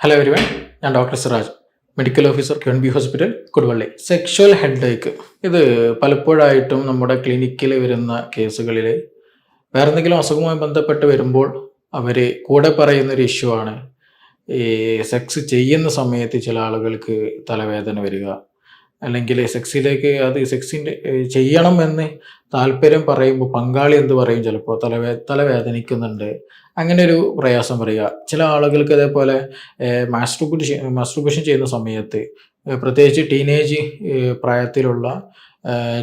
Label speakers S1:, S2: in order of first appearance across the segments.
S1: Hello everyone, ഞാൻ doctor Siraj, medical officer ക്യൂൻബി hospital, Koduvally. Sexual headache ഇത് പലപ്പോഴായിട്ടും നമ്മുടെ ക്ലിനിക്കിൽ വരുന്ന കേസുകളിൽ വേറെ എന്തെങ്കിലും അസുഖവുമായി ബന്ധപ്പെട്ട് വരുമ്പോൾ അവർ കൂടെ പറയുന്നൊരു ഇഷ്യൂ ആണ് ഈ സെക്സ് ചെയ്യുന്ന സമയത്ത് ചില ആളുകൾക്ക് തലവേദന വരിക, അല്ലെങ്കിൽ സെക്സിൻ്റെ ചെയ്യണം എന്ന് താല്പര്യം പറയുമ്പോൾ പങ്കാളി എന്ത് പറയും, ചിലപ്പോൾ തലവേദനിക്കുന്നുണ്ട്, അങ്ങനെ ഒരു പ്രയാസം പറയുക. ചില ആളുകൾക്ക് അതേപോലെ മാസ്ട്രുബേഷൻ ചെയ്യുന്ന സമയത്ത് പ്രത്യേകിച്ച് ടീനേജ് പ്രായത്തിലുള്ള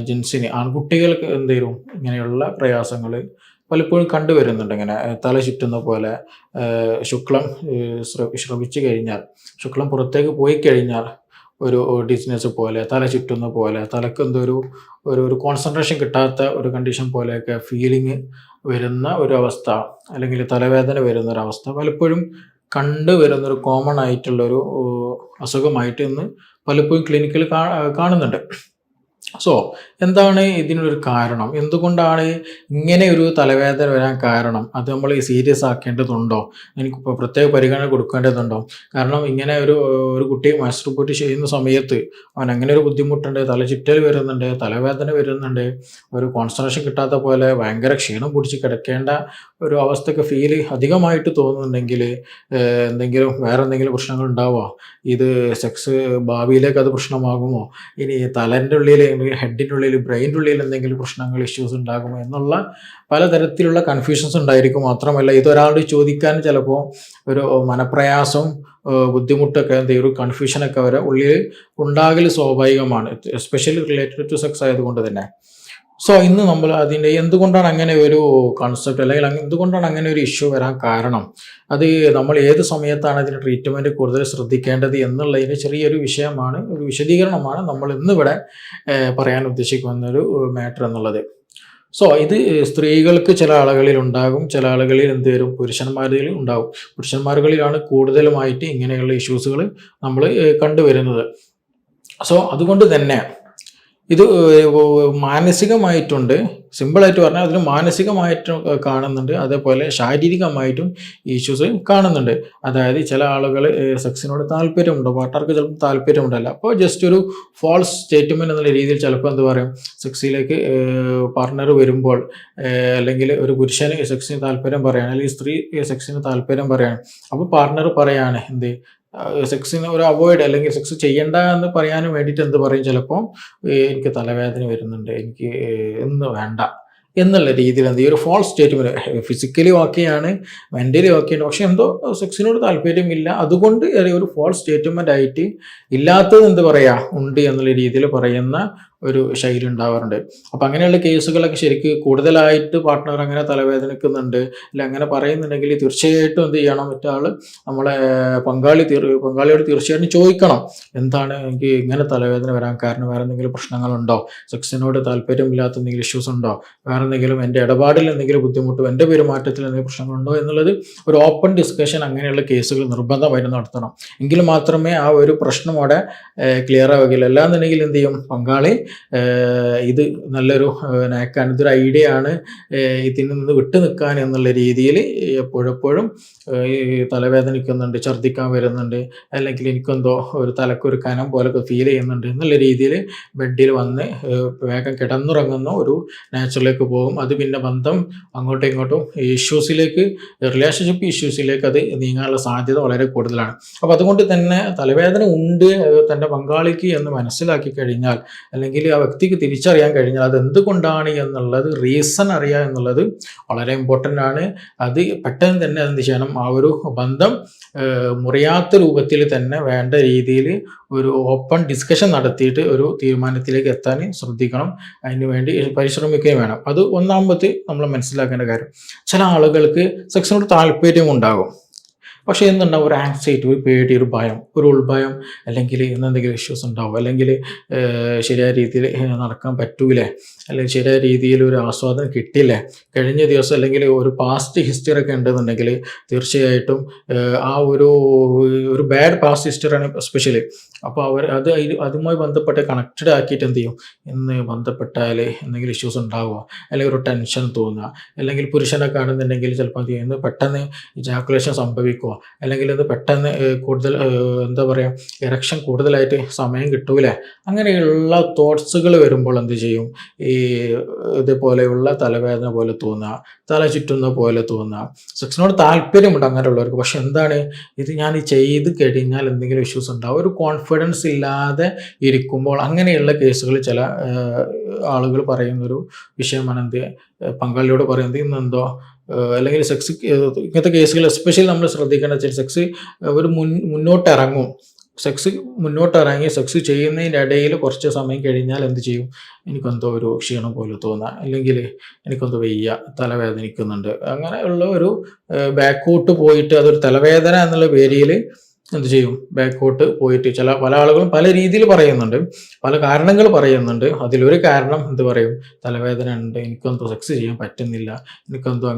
S1: ജെൻസിന് ആൺകുട്ടികൾക്ക് എന്തെങ്കിലും ഇങ്ങനെയുള്ള പ്രയാസങ്ങൾ പലപ്പോഴും കണ്ടുവരുന്നുണ്ട്. ഇങ്ങനെ തല ചുറ്റുന്ന പോലെ, ശുക്ലം ശ്രവിച്ചു കഴിഞ്ഞാൽ, ശുക്ലം പുറത്തേക്ക് പോയി കഴിഞ്ഞാൽ ഒരു ഡിസ്നെസ് പോലെ, തല ചുറ്റുന്ന പോലെ, തലക്ക് എന്തോ ഒരു ഒരു കോൺസെൻട്രേഷൻ കിട്ടാത്ത ഒരു കണ്ടീഷൻ പോലെയൊക്കെ ഫീലിംഗ് വരുന്ന ഒരു അവസ്ഥ, അല്ലെങ്കിൽ തലവേദന വരുന്ന ഒരു അവസ്ഥ പലപ്പോഴും കണ്ടുവരുന്നൊരു കോമൺ ആയിട്ടുള്ളൊരു അസുഖമായിട്ട് ഇന്ന് പലപ്പോഴും ക്ലിനിക്കിൽ കാണുന്നുണ്ട്. സോ എന്താണ് ഇതിനൊരു കാരണം? എന്തുകൊണ്ടാണ് ഇങ്ങനെ ഒരു തലവേദന വരാൻ കാരണം? അത് നമ്മൾ സീരിയസ് ആക്കേണ്ടതുണ്ടോ? എനിക്കിപ്പോൾ പ്രത്യേക പരിഗണന കൊടുക്കേണ്ടതുണ്ടോ? കാരണം ഇങ്ങനെ ഒരു ഒരു കുട്ടി മാസ്റ്റുർബേറ്റ് ചെയ്യുന്ന സമയത്ത് അവൻ അങ്ങനെ ഒരു ബുദ്ധിമുട്ടുണ്ട്, തലചുറ്റൽ വരുന്നുണ്ട്, തലവേദന വരുന്നുണ്ട്, ഒരു കോൺസെൻട്രേഷൻ കിട്ടാത്ത പോലെ ഭയങ്കര ക്ഷീണം പിടിച്ച് കിടക്കേണ്ട ഒരു അവസ്ഥയൊക്കെ ഫീൽ അധികമായിട്ട് തോന്നുന്നുണ്ടെങ്കിൽ വേറെ എന്തെങ്കിലും പ്രശ്നങ്ങൾ ഉണ്ടാവുമോ? ഇത് സെക്സ് ഭാവിയിലേക്ക് അത് പ്രശ്നമാകുമോ? ഇനി തലൻ്റെ ഉള്ളിൽ, ഹെഡിൻ്റെ ഉള്ളിൽ, ബ്രെയിൻ്റെ ഉള്ളിൽ എന്തെങ്കിലും പ്രശ്നങ്ങൾ, ഇഷ്യൂസ് ഉണ്ടാകുമോ എന്നുള്ള പലതരത്തിലുള്ള കൺഫ്യൂഷൻസ് ഉണ്ടായിരിക്കും. മാത്രമല്ല ഇതൊരാളോട് ചോദിക്കാൻ ചിലപ്പോൾ ഒരു മനപ്രയാസവും ബുദ്ധിമുട്ടൊക്കെ, ഒരു കൺഫ്യൂഷനൊക്കെ അവരെ ഉള്ളിൽ ഉണ്ടാകൽ സ്വാഭാവികമാണ്, എസ്പെഷ്യലി റിലേറ്റഡ് ടു സെക്സ് ആയതുകൊണ്ട് തന്നെ. സോ ഇന്ന് നമ്മൾ അതിൻ്റെ എന്തുകൊണ്ടാണ് അങ്ങനെ ഒരു കൺസെപ്റ്റ്, അല്ലെങ്കിൽ എന്തുകൊണ്ടാണ് അങ്ങനെ ഒരു ഇഷ്യൂ വരാൻ കാരണം, അത് നമ്മൾ ഏത് സമയത്താണ് അതിന് ട്രീറ്റ്മെൻറ്റ് കൂടുതൽ ശ്രദ്ധിക്കേണ്ടത് എന്നുള്ളതിന് ചെറിയൊരു വിഷയമാണ്, ഒരു വിശദീകരണമാണ് നമ്മൾ ഇന്നിവിടെ പറയാൻ ഉദ്ദേശിക്കുന്ന ഒരു മാറ്റർ എന്നുള്ളത്. സോ ഇത് സ്ത്രീകൾക്ക് ചില ആളുകളിൽ ഉണ്ടാകും, ചില ആളുകളിൽ വരും, പുരുഷന്മാരിൽ ഉണ്ടാകും. പുരുഷന്മാരുകളിലാണ് കൂടുതലുമായിട്ട് ഇങ്ങനെയുള്ള ഇഷ്യൂസുകൾ നമ്മൾ കണ്ടുവരുന്നത്. സോ അതുകൊണ്ട് തന്നെ ഇത് മാനസികമായിട്ടുണ്ട്, സിമ്പിളായിട്ട് പറഞ്ഞാൽ അതിന് മാനസികമായിട്ടും കാണുന്നുണ്ട്, അതേപോലെ ശാരീരികമായിട്ടും ഇഷ്യൂസ് കാണുന്നുണ്ട്. അതായത് ചില ആളുകൾ സെക്സിനോട് താല്പര്യമുണ്ടോ, പാർട്ട്ണർക്ക് ചിലപ്പോൾ താല്പര്യമുണ്ടല്ല, അപ്പോൾ ജസ്റ്റ് ഒരു ഫോൾസ് സ്റ്റേറ്റ്മെൻറ്റ് എന്നുള്ള രീതിയിൽ ചിലപ്പോൾ എന്ത് പറയും, സെക്സിലേക്ക് പാർട്ട്ണർ വരുമ്പോൾ, അല്ലെങ്കിൽ ഒരു പുരുഷന് സെക്സിന് താല്പര്യം പറയാണ്, അല്ലെങ്കിൽ സ്ത്രീ സെക്സിന് താല്പര്യം പറയാണ്, അപ്പോൾ പാർട്ട്ണർ പറയാണ് സെക്സിന് ഒരു അവോയ്ഡ്, അല്ലെങ്കിൽ സെക്സ് ചെയ്യണ്ട എന്ന് പറയാനും വേണ്ടിയിട്ട് എന്ത് പറയും, ചിലപ്പോൾ എനിക്ക് തലവേദന വരുന്നുണ്ട്, എനിക്ക് ഇന്ന് വേണ്ട എന്നുള്ള രീതിയിൽ ഒരു ഫോൾസ് സ്റ്റേറ്റ്മെൻറ്റ്, ഫിസിക്കലി ഓക്കെയാണ്, മെൻ്റലി ഓക്കെയാണ്, പക്ഷെ എന്തോ സെക്സിനോട് താല്പര്യമില്ല, അതുകൊണ്ട് ഒരു ഫോൾസ് സ്റ്റേറ്റ്മെൻ്റ് ആയിട്ട് ഇല്ലാത്തത് എന്ത് പറയുക ഉണ്ട് എന്നുള്ള രീതിയിൽ പറയുന്ന ഒരു ശൈലി ഉണ്ടാവാറുണ്ട്. അപ്പം അങ്ങനെയുള്ള കേസുകളൊക്കെ ശരിക്കും കൂടുതലായിട്ട് പാർട്ട്ണർ അങ്ങനെ തലവേദനിക്കുന്നുണ്ട്, അല്ല അങ്ങനെ പറയുന്നുണ്ടെങ്കിൽ തീർച്ചയായിട്ടും എന്ത് ചെയ്യണം, മറ്റാൾ നമ്മളെ പങ്കാളിയോട് തീർച്ചയായിട്ടും ചോദിക്കണം, എന്താണ് എനിക്ക് ഇങ്ങനെ തലവേദന വരാൻ കാരണം, വേറെ എന്തെങ്കിലും പ്രശ്നങ്ങളുണ്ടോ, സെക്സിനോട് താല്പര്യമില്ലാത്ത എന്തെങ്കിലും ഇഷ്യൂസ് ഉണ്ടോ, വേറെ എന്തെങ്കിലും എൻ്റെ ഇടപാടിൽ എന്തെങ്കിലും ബുദ്ധിമുട്ടോ, എൻ്റെ പെരുമാറ്റത്തിൽ എന്തെങ്കിലും പ്രശ്നങ്ങളുണ്ടോ എന്നുള്ളത് ഒരു ഓപ്പൺ ഡിസ്കഷൻ അങ്ങനെയുള്ള കേസുകൾ നിർബന്ധമായിട്ട് നടത്തണം. എങ്കിൽ മാത്രമേ ആ ഒരു പ്രശ്നം അവിടെ ക്ലിയർ ആവുകയില്ല. അല്ലാന്നുണ്ടെങ്കിൽ എന്ത് ചെയ്യും, പങ്കാളി ഇത് നല്ലൊരു നാക്കാണ്, ഇതൊരു ഐഡിയ ആണ്, ഇതിൽ നിന്ന് വിട്ടു നിൽക്കാൻ എന്നുള്ള രീതിയിൽ എപ്പോഴെപ്പോഴും തലവേദനിക്കുന്നുണ്ട്, ഛർദ്ദിക്കാൻ വരുന്നുണ്ട്, അല്ലെങ്കിൽ എനിക്കെന്തോ ഒരു തലക്കൊരു കനം പോലൊക്കെ ഫീൽ ചെയ്യുന്നുണ്ട് എന്നുള്ള രീതിയിൽ ബെഡിൽ വന്ന് വേഗം കിടന്നുറങ്ങുന്ന ഒരു നാച്ചുറലിലേക്ക് പോകും. അത് പിന്നെ ബന്ധം അങ്ങോട്ടും ഇങ്ങോട്ടും ഇഷ്യൂസിലേക്ക്, റിലേഷൻഷിപ്പ് ഇഷ്യൂസിലേക്ക് അത് നീങ്ങാനുള്ള സാധ്യത വളരെ കൂടുതലാണ്. അപ്പോൾ അതുകൊണ്ട് തന്നെ തലവേദന ഉണ്ട് തൻ്റെ പങ്കാളിക്ക് എന്ന് മനസ്സിലാക്കി കഴിഞ്ഞാൽ, അല്ലെങ്കിൽ ആ വ്യക്തിക്ക് തിരിച്ചറിയാൻ കഴിഞ്ഞാൽ അത് എന്തുകൊണ്ടാണ് എന്നുള്ളത്, റീസൺ അറിയുക എന്നുള്ളത് വളരെ ഇമ്പോർട്ടൻ്റ് ആണ്. അത് പെട്ടെന്ന് തന്നെ എന്ത് ചെയ്യണം, ആ ഒരു ബന്ധം മുറിയാത്ത രൂപത്തിൽ തന്നെ വേണ്ട രീതിയിൽ ഒരു ഓപ്പൺ ഡിസ്കഷൻ നടത്തിയിട്ട് ഒരു തീരുമാനത്തിലേക്ക് എത്താൻ ശ്രദ്ധിക്കണം, അതിന് വേണ്ടി പരിശ്രമിക്കുകയും വേണം. അത് ഒന്നാമത്തെ നമ്മൾ മനസ്സിലാക്കേണ്ട കാര്യം. ചില ആളുകൾക്ക് സെക്സിനോട് താല്പര്യം ഉണ്ടാകും, പക്ഷേ എന്തുണ്ടാവും, ഒരു ആങ്സൈറ്റി, ഒരു പേടി, ഒരു ഭയം, ഒരു ഉൾഭയം, അല്ലെങ്കിൽ എന്തെങ്കിലും ഇഷ്യൂസ് ഉണ്ടാവും, അല്ലെങ്കിൽ ശരിയായ രീതിയിൽ നടക്കാൻ പറ്റൂലേ, അല്ലെങ്കിൽ ശരിയായ രീതിയിൽ ഒരു ആസ്വാദനം കിട്ടിയില്ല കഴിഞ്ഞ ദിവസം, അല്ലെങ്കിൽ ഒരു പാസ്റ്റ് ഹിസ്റ്ററി ഒക്കെ ഉണ്ടെന്നുണ്ടെങ്കിൽ തീർച്ചയായിട്ടും ആ ഒരു ബാഡ് പാസ്റ്റ് ഹിസ്റ്ററി ആണ് എസ്പെഷ്യലി. അപ്പോൾ അതുമായി ബന്ധപ്പെട്ട് കണക്റ്റഡ് ആക്കിയിട്ട് എന്ത് ചെയ്യും, ഇന്ന് ബന്ധപ്പെട്ടാൽ എന്തെങ്കിലും ഇഷ്യൂസ് ഉണ്ടാവുക, അല്ലെങ്കിൽ ഒരു ടെൻഷൻ തോന്നുക, അല്ലെങ്കിൽ പുരുഷനെ കാണുന്നുണ്ടെങ്കിൽ ചിലപ്പോൾ എന്ത് ചെയ്യും, ഇന്ന് പെട്ടെന്ന് ഇജാക്കുലേഷൻ സംഭവിക്കുക, അല്ലെങ്കിൽ ഇത് പെട്ടെന്ന് കൂടുതൽ എന്താ പറയുക, ഇറക്ഷൻ കൂടുതലായിട്ട് സമയം കിട്ടൂലേ, അങ്ങനെയുള്ള തോട്ട്സുകൾ വരുമ്പോൾ എന്ത് ചെയ്യും, ഈ ഇതുപോലെയുള്ള തലവേദന പോലെ തോന്നുക, തല ചുറ്റുന്ന പോലെ തോന്നുക. സെക്സിനോട് താല്പര്യമുണ്ട് അങ്ങനെയുള്ളവർക്ക്, പക്ഷെ എന്താണ് ഇത്, ഞാൻ ചെയ്ത് കഴിഞ്ഞാൽ എന്തെങ്കിലും ഇഷ്യൂസ് ഉണ്ടാവും, ഒരു കോൺഫിഡൻസ് ഇല്ലാതെ ഇരിക്കുമ്പോൾ, അങ്ങനെയുള്ള കേസുകൾ ചില ആളുകൾ പറയുന്നൊരു വിഷയമാണ് എന്ത്, പങ്കാളിയോട് പറയുന്നത് ഇന്നെന്തോ അല്ലെങ്കിൽ സെക്സ്, ഇങ്ങനത്തെ കേസുകൾ എസ്പെഷ്യലി നമ്മൾ ശ്രദ്ധിക്കേണ്ട വെച്ചാൽ സെക്സ് ഒരു മുന്നോട്ടിറങ്ങും, സെക്സ് ചെയ്യുന്നതിൻ്റെ ഇടയിൽ കുറച്ച് സമയം കഴിഞ്ഞാൽ എന്ത് ചെയ്യും, എനിക്കെന്തോ ഒരു ക്ഷീണം പോലെ തോന്നുക, അല്ലെങ്കിൽ എനിക്കെന്തോ വയ്യ, തലവേദനിക്കുന്നുണ്ട്, അങ്ങനെയുള്ള ഒരു ബാക്കോട്ട് പോയിട്ട് അതൊരു തലവേദന എന്നുള്ള പേരിൽ എന്ത് ചെയ്യും, ബാക്കോട്ട് പോയിട്ട് പല ആളുകളും പല രീതിയിൽ പറയുന്നുണ്ട്, പല കാരണങ്ങൾ പറയുന്നുണ്ട്. അതിലൊരു കാരണം എന്ത് പറയും, തലവേദന ഉണ്ട്, എനിക്കെന്തോ സെക്സ് ചെയ്യാൻ പറ്റുന്നില്ല, എനിക്കെന്തോ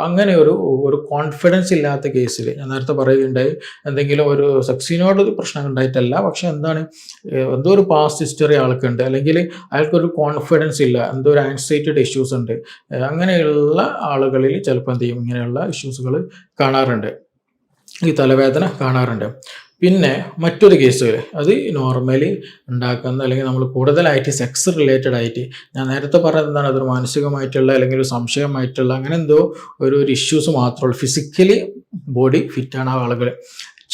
S1: അങ്ങനെ ഒരു കോൺഫിഡൻസ് ഇല്ലാത്ത കേസിൽ ഞാൻ നേരത്തെ പറയുകയുണ്ടായി, എന്തെങ്കിലും ഒരു സെക്സിനോട് പ്രശ്നം ഉണ്ടായിട്ടല്ല, പക്ഷെ എന്താണ്, എന്തോ ഒരു പാസ്റ്റ് ഹിസ്റ്ററി ആൾക്കുണ്ട്, അല്ലെങ്കിൽ അയാൾക്കൊരു കോൺഫിഡൻസ് ഇല്ല, എന്തോ ഒരു ആൻസൈറ്റിയുടെ ഇഷ്യൂസ് ഉണ്ട്, അങ്ങനെയുള്ള ആളുകളിൽ ചിലപ്പോൾ എന്ത് ചെയ്യും, ഇങ്ങനെയുള്ള ഇഷ്യൂസുകൾ കാണാറുണ്ട്, ഈ തലവേദന കാണാറുണ്ട്. പിന്നെ മറ്റൊരു കേസുകൾ അത് നോർമലി ഉണ്ടാക്കുന്ന, അല്ലെങ്കിൽ നമ്മൾ കൂടുതലായിട്ട് സെക്സ് റിലേറ്റഡ് ആയിട്ട്, ഞാൻ നേരത്തെ പറഞ്ഞത് എന്താണ്, അതൊരു മാനസികമായിട്ടുള്ള അല്ലെങ്കിൽ ഒരു സംശയമായിട്ടുള്ള അങ്ങനെ എന്തോ ഒരു ഇഷ്യൂസ് മാത്രമേ, ഫിസിക്കലി ബോഡി ഫിറ്റാണ് ആ ആളുകൾ.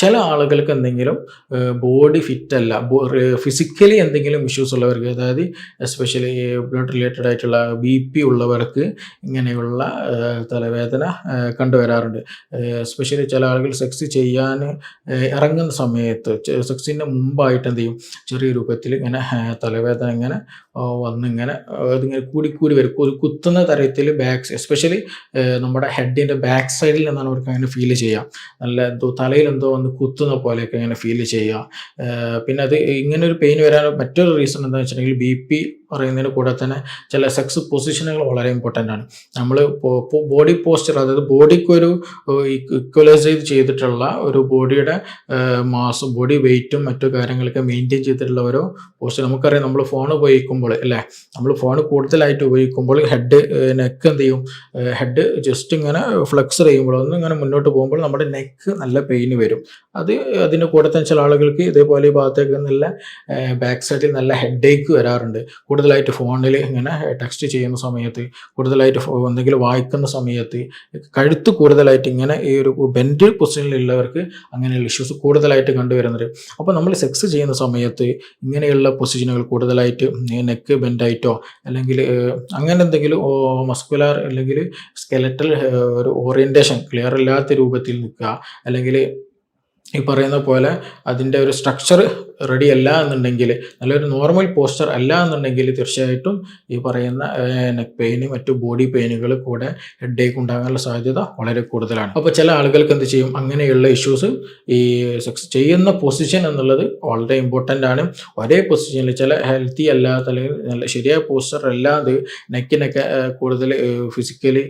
S1: ചില ആളുകൾക്ക് എന്തെങ്കിലും ബോഡി ഫിറ്റ് അല്ല, ഫിസിക്കലി എന്തെങ്കിലും ഇഷ്യൂസ് ഉള്ളവർക്ക്, അതായത് എസ്പെഷ്യലി ബ്ലഡ് റിലേറ്റഡ് ആയിട്ടുള്ള BP ഉള്ളവർക്ക് ഇങ്ങനെയുള്ള തലവേദന കണ്ടുവരാറുണ്ട്. എസ്പെഷ്യലി ചില ആളുകൾ സെക്സ് ചെയ്യാൻ ഇറങ്ങുന്ന സമയത്ത്, സെക്സിൻ്റെ മുമ്പായിട്ട് എന്ത് ചെയ്യും, ചെറിയ രൂപത്തിൽ ഇങ്ങനെ തലവേദന ഇങ്ങനെ വന്നിങ്ങനെ ഇതിങ്ങനെ കൂടി വരും, ഒരു കുത്തുന്ന തരത്തിൽ എസ്പെഷ്യലി നമ്മുടെ ഹെഡിൻ്റെ ബാക്ക് സൈഡിൽ നിന്നാണ് അവർക്ക് അങ്ങനെ ഫീൽ ചെയ്യാം, നല്ല എന്തോ തലയിൽ എന്തോ വന്ന് കുത്തുന്ന പോലെയൊക്കെ ഇങ്ങനെ ഫീൽ ചെയ്യുക. പിന്നെ അത് ഇങ്ങനെ ഒരു പെയിൻ വരാൻ മറ്റൊരു റീസൺ എന്താണെന്ന് വെച്ചിട്ടുണ്ടെങ്കിൽ BP പറയുന്നതിന് കൂടെ തന്നെ ചില സെക്സ് പൊസിഷനുകൾ വളരെ ഇമ്പോർട്ടൻ്റ് ആണ്. നമ്മൾ ബോഡി പോസ്ചർ, അതായത് ബോഡിക്കൊരു ഇക്വലൈസ് ചെയ്തിട്ടുള്ള ഒരു ബോഡിയുടെ മാസും ബോഡി വെയ്റ്റും മറ്റു കാര്യങ്ങളൊക്കെ മെയിൻറ്റെയിൻ ചെയ്തിട്ടുള്ള ഓരോ പോസ്ചർ. നമുക്കറിയാം, നമ്മൾ ഫോൺ ഉപയോഗിക്കുമ്പോൾ അല്ലേ, നമ്മൾ ഫോൺ കൂടുതലായിട്ട് ഉപയോഗിക്കുമ്പോൾ നെക്ക് എന്ത് ചെയ്യും, ഹെഡ് ജസ്റ്റ് ഇങ്ങനെ ഫ്ലെക്സ് ചെയ്യുമ്പോൾ ഇങ്ങനെ മുന്നോട്ട് പോകുമ്പോൾ നമ്മുടെ നെക്ക് നല്ല പെയിൻ വരും. അതിൻ്റെ കൂടെ തന്നെ ചില ആളുകൾക്ക് ഇതേപോലെ ഈ ഭാഗത്തേക്ക് നല്ല ബാക്ക് സൈഡിൽ നല്ല ഹെഡേക്ക് വരാറുണ്ട്, കൂടുതലായിട്ട് ഫോണിൽ ഇങ്ങനെ ടെക്സ്റ്റ് ചെയ്യുന്ന സമയത്ത്, കൂടുതലായിട്ട് എന്തെങ്കിലും വായിക്കുന്ന സമയത്ത്, കഴുത്ത് കൂടുതലായിട്ട് ഇങ്ങനെ ഈ ഒരു ബെൻഡ് പൊസിഷനിലുള്ളവർക്ക് അങ്ങനെയുള്ള ഇഷ്യൂസ് കൂടുതലായിട്ട് കണ്ടുവരുന്നത്. അപ്പോൾ നമ്മൾ സെക്സ് ചെയ്യുന്ന സമയത്ത് ഇങ്ങനെയുള്ള പൊസിഷനുകൾ കൂടുതലായിട്ട് നെക്ക് ബെൻഡായിട്ടോ അല്ലെങ്കിൽ അങ്ങനെ എന്തെങ്കിലും മസ്കുലാർ അല്ലെങ്കിൽ സ്കെലറ്റൽ ഒരു ഓറിയൻറ്റേഷൻ ക്ലിയർ ഇല്ലാത്ത രൂപത്തിൽ നിൽക്കുക, അല്ലെങ്കിൽ ഈ പറയുന്ന പോലെ അതിൻ്റെ ഒരു സ്ട്രക്ചർ റെഡി അല്ല എന്നുണ്ടെങ്കിൽ, നല്ലൊരു നോർമൽ പോസ്ചർ അല്ല എന്നുണ്ടെങ്കിൽ തീർച്ചയായിട്ടും ഈ പറയുന്ന നെക്ക് പെയിന്, മറ്റു ബോഡി പെയിനുകൾ കൂടെ ഹെഡേക്ക് ഉണ്ടാകാനുള്ള സാധ്യത വളരെ കൂടുതലാണ്. അപ്പോൾ ചില ആളുകൾക്ക് എന്ത് ചെയ്യും, അങ്ങനെയുള്ള ഇഷ്യൂസ്, ഈ സെക്സ് ചെയ്യുന്ന പൊസിഷൻ എന്നുള്ളത് വളരെ ഇമ്പോർട്ടൻ്റ് ആണ്. ഒരേ പൊസിഷനിൽ ചില ഹെൽത്തി അല്ലാത്ത അല്ലെങ്കിൽ നല്ല ശരിയായ പോസ്ചർ അല്ലാതെ നെക്കിനൊക്കെ കൂടുതൽ ഫിസിക്കലി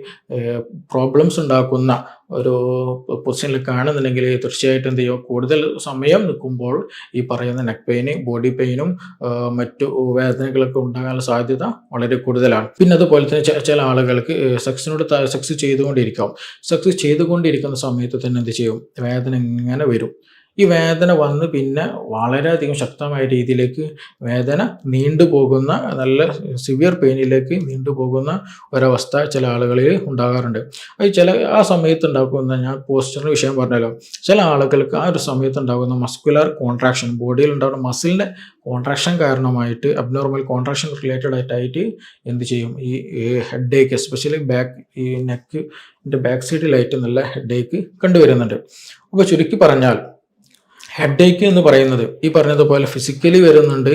S1: പ്രോബ്ലംസ് ഉണ്ടാക്കുന്ന ഒരു പൊസിഷനിൽ കാണുന്നുണ്ടെങ്കിൽ തീർച്ചയായിട്ടും എന്ത് ചെയ്യും, കൂടുതൽ സമയം നിൽക്കുമ്പോൾ ഈ പറയുന്ന നെക്ക് പെയിന്, ബോഡി പെയിനും മറ്റു വേദനകളൊക്കെ ഉണ്ടാകാനുള്ള സാധ്യത വളരെ കൂടുതലാണ്. പിന്നെ അതുപോലെ തന്നെ ചില ആളുകൾക്ക് സെക്സ് ചെയ്തുകൊണ്ടിരിക്കുന്ന സമയത്ത് തന്നെ എന്ത് ചെയ്യും, വേദന ഇങ്ങനെ വരും. ഈ വേദന വന്ന് പിന്നെ വളരെയധികം ശക്തമായ രീതിയിലേക്ക് വേദന നീണ്ടുപോകുന്ന, നല്ല സിവിയർ പെയിനിലേക്ക് നീണ്ടുപോകുന്ന ഒരവസ്ഥ ചില ആളുകളിൽ ഉണ്ടാകാറുണ്ട്. അത് ആ സമയത്ത് ഉണ്ടാകുന്ന, ഞാൻ പോസ്ചറിൻ്റെ വിഷയം പറഞ്ഞല്ലോ, ചില ആളുകൾക്ക് ആ ഒരു സമയത്ത് ഉണ്ടാകുന്ന മസ്കുലർ കോൺട്രാക്ഷൻ, ബോഡിയിൽ ഉണ്ടാകുന്ന മസിലിൻ്റെ കോൺട്രാക്ഷൻ കാരണമായിട്ട്, അബ്നോർമൽ കോൺട്രാക്ഷൻ റിലേറ്റഡ് ആയിട്ട് എന്ത് ചെയ്യും, ഈ ഹെഡേക്ക്, എസ്പെഷ്യലി ഈ നെക്കിൻ്റെ ബാക്ക് സൈഡിലായിട്ട് നല്ല ഹെഡേക്ക് കണ്ടുവരുന്നുണ്ട്. അപ്പോൾ ചുരുക്കി പറഞ്ഞാൽ ഹെഡേക്ക് എന്ന് പറയുന്നത് ഈ പറഞ്ഞതുപോലെ ഫിസിക്കലി വരുന്നുണ്ട്,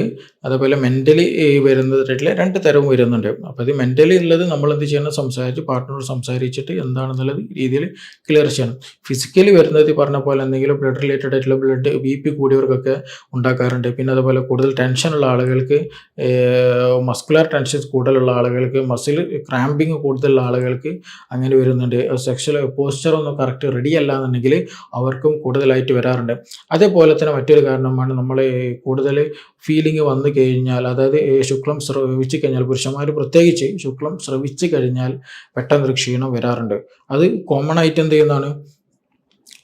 S1: അതുപോലെ മെൻ്റലി വരുന്നതായിട്ടുള്ള 2 തരവും വരുന്നുണ്ട്. അപ്പോൾ ഇത് മെൻ്റലി ഉള്ളത് നമ്മൾ എന്ത് ചെയ്യണം, പാർട്ട്ണറോട് സംസാരിച്ചിട്ട് എന്താണെന്നുള്ളത് രീതിയിൽ ക്ലിയർ ചെയ്യണം. ഫിസിക്കലി വരുന്നത് ഈ പറഞ്ഞ പോലെ എന്തെങ്കിലും ബ്ലഡ് റിലേറ്റഡ് ആയിട്ടുള്ള BP കൂടിയവർക്കൊക്കെ ഉണ്ടാക്കാറുണ്ട്. പിന്നെ അതുപോലെ കൂടുതൽ ടെൻഷനുള്ള ആളുകൾക്ക്, മസ്കുലർ ടെൻഷൻ കൂടുതലുള്ള ആളുകൾക്ക്, മസിൽ ക്രാമ്പിങ് കൂടുതലുള്ള ആളുകൾക്ക് അങ്ങനെ വരുന്നുണ്ട്. സെക്ഷൽ പോസ്ചർ ഒന്നും കറക്റ്റ് റെഡി അല്ല എന്നുണ്ടെങ്കിൽ അവർക്കും കൂടുതലായിട്ട് വരാറുണ്ട്. അതേപോലെ തന്നെ മറ്റൊരു കാരണമാണ് നമ്മൾ കൂടുതൽ ഫീലിംഗ് വന്നു കഴിഞ്ഞാൽ, അതായത് ശുക്ലം സ്രവിച്ചു കഴിഞ്ഞാൽ, പുരുഷന്മാർ പ്രത്യേകിച്ച് ശുക്ലം സ്രവിച്ചു കഴിഞ്ഞാൽ പെട്ടെന്നൊരു ക്ഷീണം വരാറുണ്ട്. അത് കോമൺ ആയിട്ട് എന്ത് ചെയ്യുന്നതാണ്,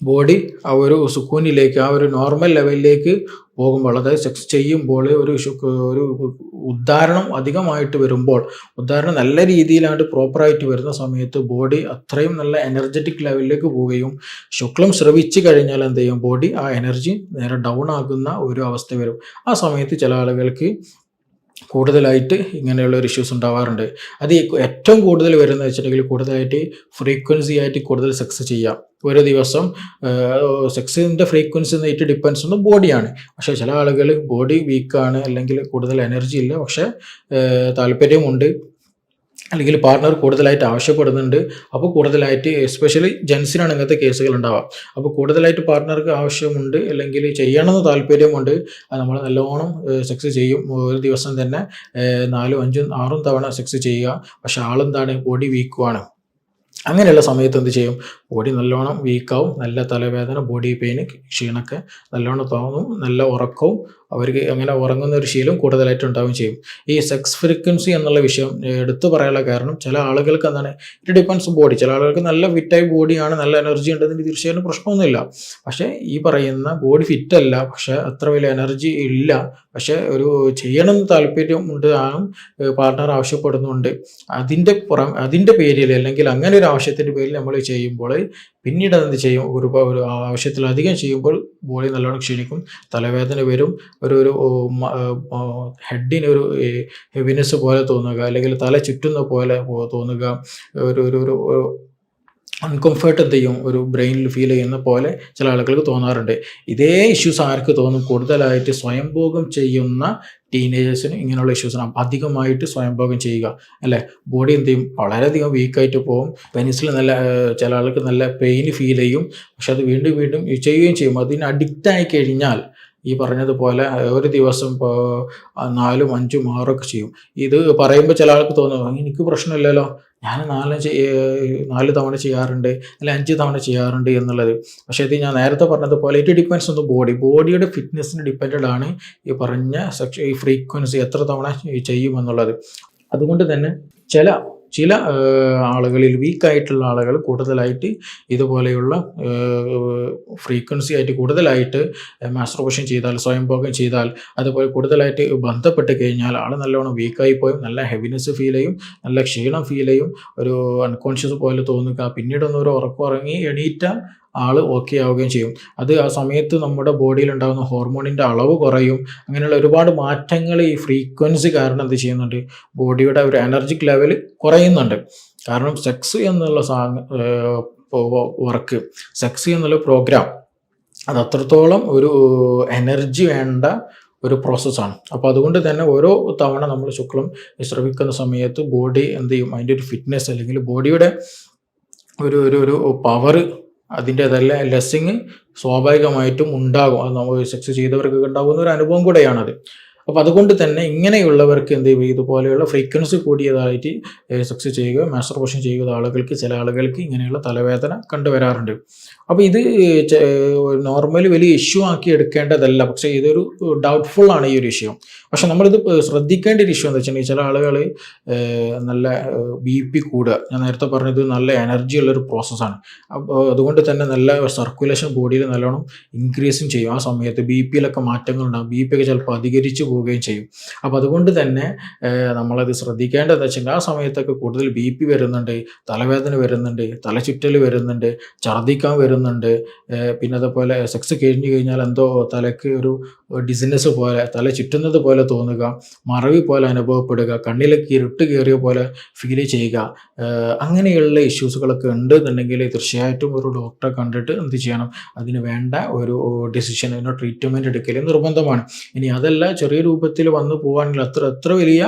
S1: ബോഡി ആ ഒരു സുക്കൂനിലേക്ക്, ആ ഒരു നോർമൽ ലെവലിലേക്ക് പോകുമ്പോൾ, അതായത് സെക്സ് ചെയ്യുമ്പോൾ ഒരു ഉദ്ധാരണം അധികമായിട്ട് വരുമ്പോൾ, ഉദ്ധാരണം നല്ല രീതിയിലായിട്ട് പ്രോപ്പറായിട്ട് വരുന്ന സമയത്ത് ബോഡി അത്രയും നല്ല എനർജറ്റിക് ലെവലിലേക്ക് പോവുകയും, ശുക്ലം സ്രവിച്ചു കഴിഞ്ഞാൽ എന്ത് ചെയ്യും, ബോഡി ആ എനർജി നേരെ ഡൗൺ ആകുന്ന ഒരു അവസ്ഥ വരും. ആ സമയത്ത് ചില ആളുകൾക്ക് കൂടുതലായിട്ട് ഇങ്ങനെയുള്ള ഒരു ഇഷ്യൂസ് ഉണ്ടാവാറുണ്ട്. അത് ഏറ്റവും കൂടുതൽ വരുന്നത് വെച്ചിട്ടുണ്ടെങ്കിൽ കൂടുതലായിട്ട് ഫ്രീക്വൻസി ആയിട്ട് കൂടുതൽ സെക്സ് ചെയ്യാം. ഒരു ദിവസം സെക്സിൻ്റെ ഫ്രീക്വൻസി ഇറ്റ് ഡിപ്പെൻസ് ഓൺ ബോഡിയാണ്. പക്ഷേ ചില ആളുകൾ ബോഡി വീക്കാണ്, അല്ലെങ്കിൽ കൂടുതൽ എനർജി ഇല്ല, പക്ഷേ താല്പര്യമുണ്ട്, അല്ലെങ്കിൽ പാർട്ണർ കൂടുതലായിട്ട് ആവശ്യപ്പെടുന്നുണ്ട്. അപ്പോൾ കൂടുതലായിട്ട് എസ്പെഷ്യലി ജെൻസിനാണ് ഇങ്ങനത്തെ കേസുകൾ ഉണ്ടാവുക. അപ്പോൾ കൂടുതലായിട്ട് പാർട്ണർക്ക് ആവശ്യമുണ്ട്, അല്ലെങ്കിൽ ചെയ്യണമെന്ന് താല്പര്യമുണ്ട്, അത് നമ്മൾ നല്ലോണം സെക്സ് ചെയ്യും. ഒരു ദിവസം തന്നെ 4, 5, 6 തവണ സെക്സ് ചെയ്യുക. പക്ഷേ ആളെന്താണ്, ബോഡി വീക്കുമാണ്. അങ്ങനെയുള്ള സമയത്ത് എന്ത് ചെയ്യും, ബോഡി നല്ലോണം വീക്കാവും, നല്ല തലവേദന, ബോഡി പെയിൻ, ക്ഷീണമൊക്കെ നല്ലോണം തോന്നും, നല്ല ഉറക്കവും, അവർക്ക് അങ്ങനെ ഉറങ്ങുന്ന ഒരു ശീലം കൂടുതലായിട്ട് ഉണ്ടാവുകയും ചെയ്യും. ഈ സെക്സ് ഫ്രീക്വൻസി എന്നുള്ള വിഷയം എടുത്തു പറയാനുള്ള കാരണം, ചില ആളുകൾക്ക് എന്താണ്, ഇറ്റ് ഡിപ്പെൻസ് ബോഡി. ചില ആളുകൾക്ക് നല്ല ഫിറ്റായി ബോഡിയാണ്, നല്ല എനർജി ഉണ്ടെങ്കിൽ തീർച്ചയായും പ്രശ്നമൊന്നുമില്ല. പക്ഷേ ഈ പറയുന്ന ബോഡി ഫിറ്റല്ല, പക്ഷേ അത്ര വലിയ എനർജി ഇല്ല, പക്ഷേ ഒരു ചെയ്യണമെന്ന് താല്പര്യമുണ്ട്, പാർട്ണർ ആവശ്യപ്പെടുന്നുണ്ട്, അതിൻ്റെ പേരിൽ, അല്ലെങ്കിൽ അങ്ങനെ ഒരു ആവശ്യത്തിൻ്റെ പേരിൽ നമ്മൾ ചെയ്യുമ്പോൾ പിന്നീട് അതെന്ത് ചെയ്യും, ഒരു ആവശ്യത്തിലധികം ചെയ്യുമ്പോൾ ബോഡി നല്ലോണം ക്ഷീണിക്കും, തലവേദന വരും, ഒരു ഹെഡിന് ഒരു ഹെവിനെസ് പോലെ തോന്നുക, അല്ലെങ്കിൽ തല ചുറ്റുന്ന പോലെ തോന്നുക, ഒരു അൺകംഫർട്ട് എന്ത് ചെയ്യും, ഒരു ബ്രെയിനിൽ ഫീൽ ചെയ്യുന്ന പോലെ ചില ആളുകൾക്ക് തോന്നാറുണ്ട്. ഇതേ ഇഷ്യൂസ് ആർക്ക് തോന്നും, കൂടുതലായിട്ട് സ്വയംഭോഗം ചെയ്യുന്ന ടീനേജേഴ്സിന് ഇങ്ങനെയുള്ള ഇഷ്യൂസിന് അധികമായിട്ട് സ്വയംഭോഗം ചെയ്യുക, അല്ലേ. ബോഡി എന്ത് ചെയ്യും, വളരെയധികം വീക്കായിട്ട് പോകും, പെനിസിൽ ചില ആൾക്ക് നല്ല പെയിൻ ഫീൽ ചെയ്യും, പക്ഷെ അത് വീണ്ടും വീണ്ടും ചെയ്യുകയും ചെയ്യും. അതിന് അഡിക്റ്റ് ആയി കഴിഞ്ഞാൽ ഈ പറഞ്ഞതുപോലെ ഒരു ദിവസം 4, 5, 6 ചെയ്യും. ഇത് പറയുമ്പോൾ ചില ആൾക്ക് തോന്നും, എനിക്ക് പ്രശ്നമില്ലല്ലോ, ഞാൻ 4 തവണ ചെയ്യാറുണ്ട്, അല്ല 5 തവണ ചെയ്യാറുണ്ട് എന്നുള്ളത്. പക്ഷേ ഇത് ഞാൻ നേരത്തെ പറഞ്ഞതുപോലെ ഇറ്റ് ഡിപ്പെൻസ് ഓൺ ബോഡിയുടെ ഫിറ്റ്നസ്സിന് ഡിപ്പെൻഡഡ് ആണ് ഈ പറഞ്ഞ ഈ ഫ്രീക്വൻസി എത്ര തവണ ചെയ്യുമെന്നുള്ളത്. അതുകൊണ്ട് തന്നെ ചില ആളുകളിൽ വീക്കായിട്ടുള്ള ആളുകൾ കൂടുതലായിട്ട് ഇതുപോലെയുള്ള ഫ്രീക്വൻസി ആയിട്ട് കൂടുതലായിട്ട് മാസ്ട്രബേഷൻ ചെയ്താൽ, സ്വയംഭോഗം ചെയ്താൽ, അതുപോലെ കൂടുതലായിട്ട് ബന്ധപ്പെട്ട് കഴിഞ്ഞാൽ ആൾ നല്ലോണം വീക്കായി പോയും, നല്ല ഹെവിനെസ് ഫീൽ ചെയ്യും, നല്ല ക്ഷീണം ഫീൽ ചെയ്യും, ഒരു അൺകോൺഷ്യസ് പോലെ തോന്നുക, പിന്നീടൊന്നും ഒരു ഉറങ്ങി എണീറ്റാൽ ആൾ ഓക്കെ ആവുകയും ചെയ്യും. അത് ആ സമയത്ത് നമ്മുടെ ബോഡിയിൽ ഉണ്ടാകുന്ന ഹോർമോണിൻ്റെ അളവ് കുറയും. അങ്ങനെയുള്ള ഒരുപാട് മാറ്റങ്ങൾ ഈ ഫ്രീക്വൻസി കാരണം എന്ത് ചെയ്യുന്നുണ്ട്, ബോഡിയുടെ ഒരു എനർജിക് ലെവൽ കുറയുന്നുണ്ട്. കാരണം സെക്സ് എന്നുള്ള വർക്ക്, സെക്സ് എന്നുള്ള പ്രോഗ്രാം, അത് അത്രത്തോളം ഒരു എനർജി വേണ്ട ഒരു പ്രോസസ്സാണ്. അപ്പോൾ അതുകൊണ്ട് തന്നെ ഓരോ തവണ നമ്മൾ ശുക്ലം ശ്രവിക്കുന്ന സമയത്ത് ബോഡി എന്ത് ചെയ്യും, അതിൻ്റെ ഒരു ഫിറ്റ്നസ്, അല്ലെങ്കിൽ ബോഡിയുടെ ഒരു പവർ, അതിൻ്റെതല്ല ലെസ്സിങ് സ്വാഭാവികമായിട്ടും ഉണ്ടാകും. അത് നമ്മൾ സെക്സ് ചെയ്തവർക്ക് ഉണ്ടാകുന്ന ഒരു അനുഭവം കൂടെയാണത്. അപ്പോൾ അതുകൊണ്ട് തന്നെ ഇങ്ങനെയുള്ളവർക്ക് എന്ത് ചെയ്യും, ഇതുപോലെയുള്ള ഫ്രീക്വൻസി കൂടിയതായിട്ട് സെക്സ് ചെയ്യുക, മാസ്റ്റർബേഷൻ ചെയ്യുന്ന ആളുകൾക്ക്, ചില ആളുകൾക്ക് ഇങ്ങനെയുള്ള തലവേദന കണ്ടുവരാറുണ്ട്. അപ്പോൾ ഇത് നോർമലി വലിയ ഇഷ്യൂ ആക്കി എടുക്കേണ്ടതല്ല, പക്ഷേ ഇതൊരു ഡൗട്ട്ഫുൾ ആണ് ഈ ഒരു ഇഷ്യൂ. പക്ഷെ നമ്മളിത് ശ്രദ്ധിക്കേണ്ട ഒരു ഇഷ്യൂ എന്താ വെച്ചിട്ടുണ്ടെങ്കിൽ, ചില ആളുകൾ നല്ല BP കൂടുക, ഞാൻ നേരത്തെ പറഞ്ഞത് നല്ല എനർജി ഉള്ളൊരു പ്രോസസ്സാണ്. അപ്പോൾ അതുകൊണ്ട് തന്നെ നല്ല സർക്കുലേഷൻ ബോഡിയിൽ നല്ലോണം ഇൻക്രീസും ചെയ്യും. ആ സമയത്ത് BP യിലൊക്കെ മാറ്റങ്ങളുണ്ടാകും, BP ഒക്കെ ചിലപ്പോൾ അധികരിച്ചു പോകും, പോവുകയും ചെയ്യും. അപ്പോൾ അതുകൊണ്ട് തന്നെ നമ്മളത് ശ്രദ്ധിക്കേണ്ടതെന്ന് വെച്ചാൽ ആ സമയത്തൊക്കെ കൂടുതൽ BP വരുന്നുണ്ട്, തലവേദന വരുന്നുണ്ട്, തലചുറ്റൽ വരുന്നുണ്ട്, ഛർദ്ദിക്കാൻ വരുന്നുണ്ട്, പിന്നെ അതുപോലെ സെക്സ് കഴിഞ്ഞ് കഴിഞ്ഞാൽ എന്തോ തലയ്ക്ക് ഒരു ഡിസിനെസ് പോലെ, തല ചുറ്റുന്നത് പോലെ തോന്നുക, മറവി പോലെ അനുഭവപ്പെടുക, കണ്ണിലേക്ക് ഇരുട്ട് കയറിയ പോലെ ഫീൽ ചെയ്യുക, അങ്ങനെയുള്ള ഇഷ്യൂസുകളൊക്കെ ഉണ്ട് എന്നുണ്ടെങ്കിൽ തീർച്ചയായിട്ടും ഒരു ഡോക്ടറെ കണ്ടിട്ട് എന്ത് ചെയ്യണം, അതിന് വേണ്ട ഒരു ഡിസിഷൻ, അതിന് ട്രീറ്റ്മെൻറ്റ് എടുക്കൽ നിർബന്ധമാണ്. ഇനി അതല്ല ചെറിയ രൂപത്തിൽ വന്നു പോവുകയാണെങ്കിൽ അത്ര വലിയ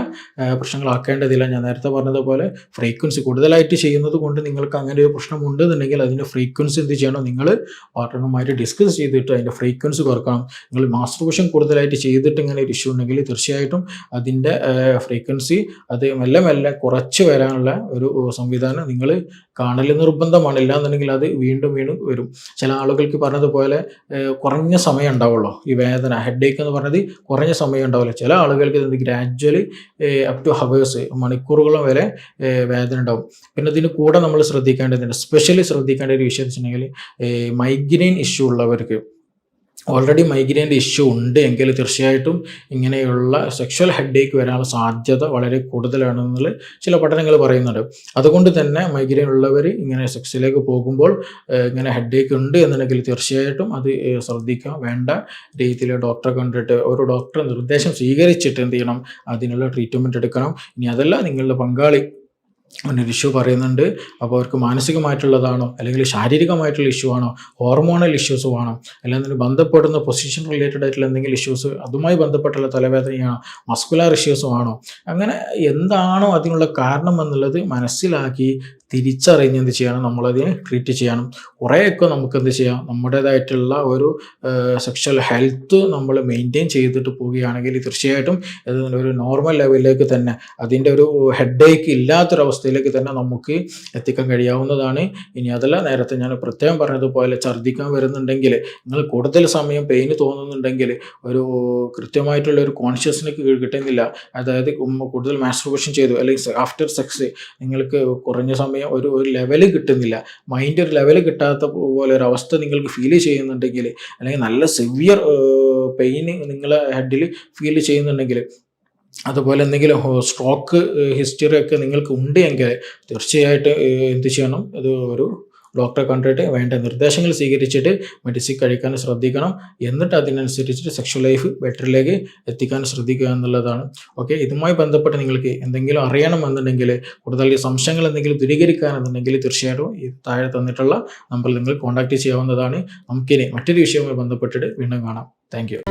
S1: പ്രശ്നങ്ങളാക്കേണ്ടതില്ല. ഞാൻ നേരത്തെ പറഞ്ഞതുപോലെ ഫ്രീക്വൻസി കൂടുതലായിട്ട് ചെയ്യുന്നത് കൊണ്ട് നിങ്ങൾക്ക് അങ്ങനെ ഒരു പ്രശ്നമുണ്ട് എന്നുണ്ടെങ്കിൽ അതിൻ്റെ ഫ്രീക്വൻസി എന്ത് ചെയ്യണം, നിങ്ങൾ പാർട്ട്ണറുമായിട്ട് ഡിസ്കസ് ചെയ്തിട്ട് അതിൻ്റെ ഫ്രീക്വൻസി കുറക്കണം. നിങ്ങൾ മാസ്റ്റർബേഷൻ കൂടുതലായിട്ട് ചെയ്തിട്ട് ഇങ്ങനെ ഒരു ഇഷ്യൂ ഉണ്ടെങ്കിൽ തീർച്ചയായിട്ടും അതിൻ്റെ ഫ്രീക്വൻസി അത് മെല്ലെ മെല്ലെ കുറച്ച് വരാനുള്ള ഒരു സംവിധാനം നിങ്ങൾ കാണൽ നിർബന്ധമാണ്. ഇല്ല എന്നുണ്ടെങ്കിൽ അത് വീണ്ടും വീണ്ടും വരും. ചില ആളുകൾക്ക് പറഞ്ഞതുപോലെ കുറഞ്ഞ സമയം ഉണ്ടാവുള്ളൂ ഈ വേദന, ഹെഡേക്ക് എന്ന് പറഞ്ഞത് കുറഞ്ഞ സമയം ഉണ്ടാവില്ല. ചില ആളുകൾക്ക് ഇത് ഗ്രാജ്വലി അപ് ടു ഹവേഴ്സ്, മണിക്കൂറുകളും വരെ വേദന ഉണ്ടാവും. പിന്നെ ഇതിന് കൂടെ നമ്മൾ ശ്രദ്ധിക്കേണ്ടതുണ്ട്, സ്പെഷ്യലി ശ്രദ്ധിക്കേണ്ട ഒരു വിഷയം വെച്ചിട്ടുണ്ടെങ്കിൽ മൈഗ്രെയിൻ ഇഷ്യൂ ഉള്ളവർക്ക്, ഓൾറെഡി മൈഗ്രെയിൻ്റെ ഇഷ്യൂ ഉണ്ട് എങ്കിൽ തീർച്ചയായിട്ടും ഇങ്ങനെയുള്ള സെക്ഷൽ ഹെഡേക്ക് വരാനുള്ള സാധ്യത വളരെ കൂടുതലാണെന്നുള്ള ചില പഠനങ്ങൾ പറയുന്നുണ്ട്. അതുകൊണ്ട് തന്നെ മൈഗ്രെയിൻ ഉള്ളവർ ഇങ്ങനെ സെക്സിലേക്ക് പോകുമ്പോൾ ഇങ്ങനെ ഹെഡേക്ക് ഉണ്ട് എന്നുണ്ടെങ്കിൽ തീർച്ചയായിട്ടും അത് ശ്രദ്ധിക്കാം. വേണ്ട രീതിയിൽ ഡോക്ടറെ കണ്ടിട്ട് ഒരു ഡോക്ടറെ നിർദ്ദേശം സ്വീകരിച്ചിട്ട് എന്ത് ചെയ്യണം, അതിനുള്ള ട്രീറ്റ്മെൻറ്റ് എടുക്കണം. ഇനി അതല്ല നിങ്ങളുടെ പങ്കാളി ഒരു ഇഷ്യൂ പറയുന്നുണ്ട്, അപ്പോൾ അവർക്ക് മാനസികമായിട്ടുള്ളതാണോ അല്ലെങ്കിൽ ശാരീരികമായിട്ടുള്ള ഇഷ്യൂ ആണോ, ഹോർമോണൽ ഇഷ്യൂസും ആണോ, അല്ലെങ്കിൽ ബന്ധപ്പെടുന്ന പൊസിഷൻ റിലേറ്റഡ് ആയിട്ടുള്ള എന്തെങ്കിലും ഇഷ്യൂസ്, അതുമായി ബന്ധപ്പെട്ടുള്ള തലവേദനയാണോ, മസ്കുലാർ ഇഷ്യൂസും ആണോ, അങ്ങനെ എന്താണോ അതിനുള്ള കാരണം എന്നുള്ളത് മനസ്സിലാക്കി തിരിച്ചറിഞ്ഞ് എന്ത് ചെയ്യണം, നമ്മളതിനെ ട്രീറ്റ് ചെയ്യണം. കുറേയൊക്കെ നമുക്ക് എന്ത് ചെയ്യാം, നമ്മുടേതായിട്ടുള്ള ഒരു സെക്ഷൽ ഹെൽത്ത് നമ്മൾ മെയിൻറ്റെയിൻ ചെയ്തിട്ട് പോവുകയാണെങ്കിൽ തീർച്ചയായിട്ടും ഒരു നോർമൽ ലെവലിലേക്ക് തന്നെ, അതിൻ്റെ ഒരു ഹെഡേക്ക് ഇല്ലാത്തൊരവസ്ഥയിലേക്ക് തന്നെ നമുക്ക് എത്തിക്കാൻ കഴിയാവുന്നതാണ്. ഇനി അതല്ല, നേരത്തെ ഞാൻ പ്രത്യേകം പറഞ്ഞതുപോലെ ഛർദ്ദിക്കാൻ വരുന്നുണ്ടെങ്കിൽ, നിങ്ങൾ കൂടുതൽ സമയം പെയിന് തോന്നുന്നുണ്ടെങ്കിൽ, ഒരു കൃത്യമായിട്ടുള്ള ഒരു കോൺഷ്യസ്നെസ് കിട്ടുന്നില്ല, അതായത് കൂടുതൽ മാസ്റ്റുർബേഷൻ ചെയ്തു അല്ലെങ്കിൽ ആഫ്റ്റർ സെക്സ് നിങ്ങൾക്ക് കുറഞ്ഞ സമയം ഒരു ലെവല് കിട്ടുന്നില്ല, മൈൻഡ് ഒരു ലെവല് കിട്ടാത്ത പോലെ ഒരു അവസ്ഥ നിങ്ങൾക്ക് ഫീൽ ചെയ്യുന്നുണ്ടെങ്കിൽ, അല്ലെങ്കിൽ നല്ല സിവിയർ പെയിന് നിങ്ങളെ ഹെഡിൽ ഫീൽ ചെയ്യുന്നുണ്ടെങ്കിൽ, അതുപോലെ എന്തെങ്കിലും സ്ട്രോക്ക് ഹിസ്റ്ററി ഒക്കെ നിങ്ങൾക്ക് ഉണ്ട് എങ്കിൽ തീർച്ചയായിട്ടും എന്ത് ചെയ്യണം, അത് ഒരു ഡോക്ടറെ കണ്ടിട്ട് വേണ്ട നിർദ്ദേശങ്ങൾ സ്വീകരിച്ചിട്ട് മെഡിസിൻ കഴിക്കാൻ ശ്രദ്ധിക്കണം. എന്നിട്ട് അതിനനുസരിച്ചിട്ട് സെക്ഷൽ ലൈഫ് ബെറ്ററിലേക്ക് എത്തിക്കാൻ ശ്രദ്ധിക്കുക എന്നുള്ളതാണ്. ഓക്കെ, ഇതുമായി ബന്ധപ്പെട്ട് നിങ്ങൾക്ക് എന്തെങ്കിലും അറിയണമെന്നുണ്ടെങ്കിൽ, കൂടുതൽ സംശയങ്ങൾ എന്തെങ്കിലും ദൂരീകരിക്കാനെന്നുണ്ടെങ്കിൽ തീർച്ചയായിട്ടും ഈ താഴെ തന്നിട്ടുള്ള നമ്പറിൽ നിങ്ങൾ കോൺടാക്ട് ചെയ്യാവുന്നതാണ്. നമുക്കിനി മറ്റൊരു വിഷയവുമായി ബന്ധപ്പെട്ടിട്ട് വീണ്ടും കാണാം. Thank you.